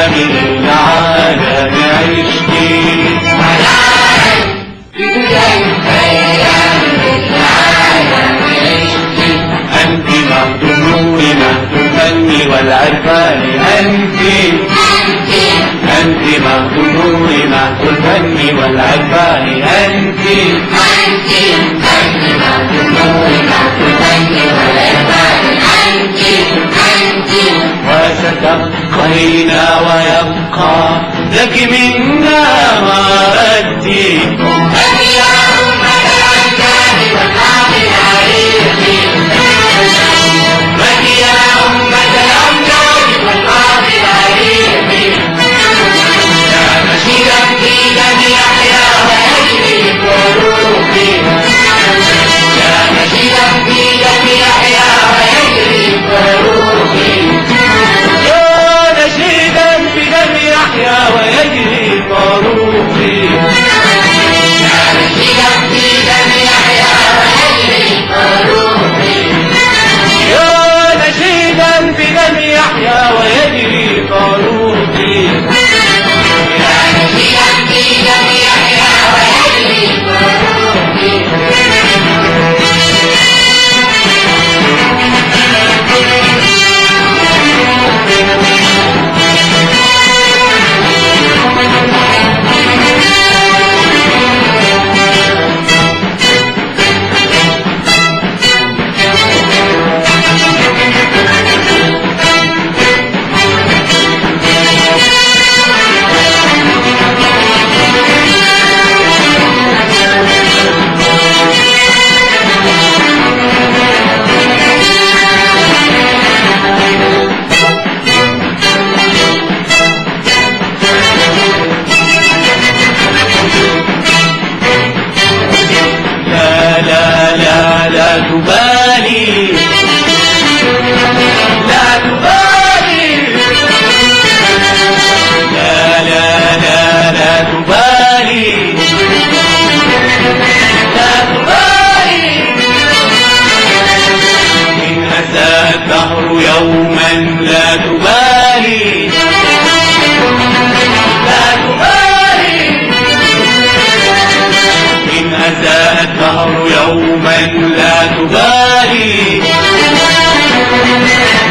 أيام العالم عشتي أنت مهد النور مهد الفن والعرفان أنت مهد النور مهد الفن والعرفان أنت مهد النور مهد الفن والعرفان وستبقين ويبقى لك منا ما أدي لا تبالي لا تبالي لا لا لا لا تبالي لا تبالي إن أتى الدهر يوما لا تبالي لا تبالي إن أتى الدهر يوما لا تبالي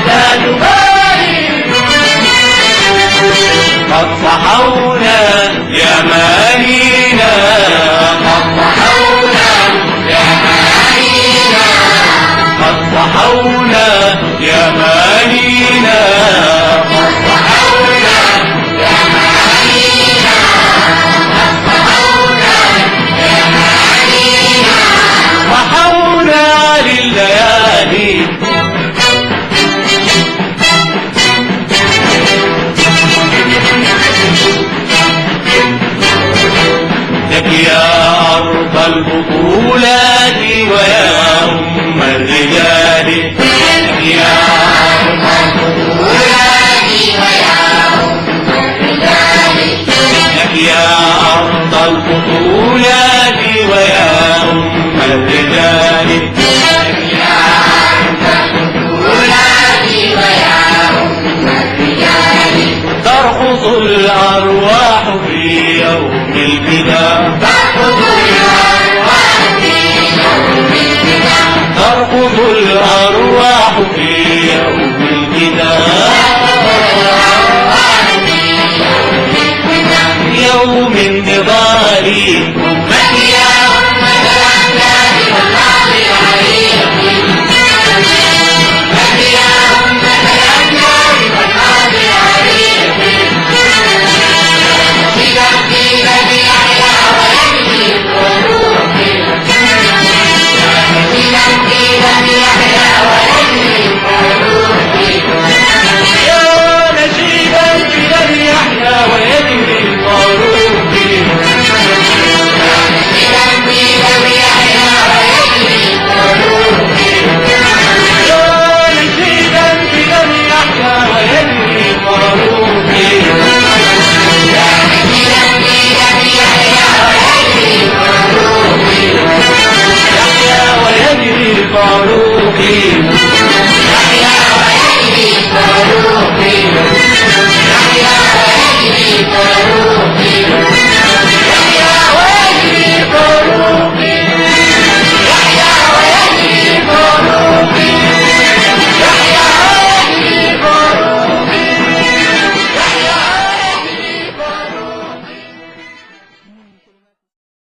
لا تبالي قد صحونا يا مالينا قد صحونا يا مالينا قد صحونا يا مالينا قد صحونا يا مالينا قد صحونا يا مالينا صحونا لليالي لك يا أرض البطولات ويا أم الرجال لك يا أرض البطولات ويا أم الرجال لك يا أرض البطولات ويا أم الرجال لك يا أرض البطولات ويا أم الرجال ترقص الأرواح في يوم الفداء ترقص الأرواح في يوم الفداء ترقص الأرواح في يوم الفداء يوم النضال أمتي يا أمة الأحلام والله العريق أمتي يا أمة الأحلام والله العريق فاروقي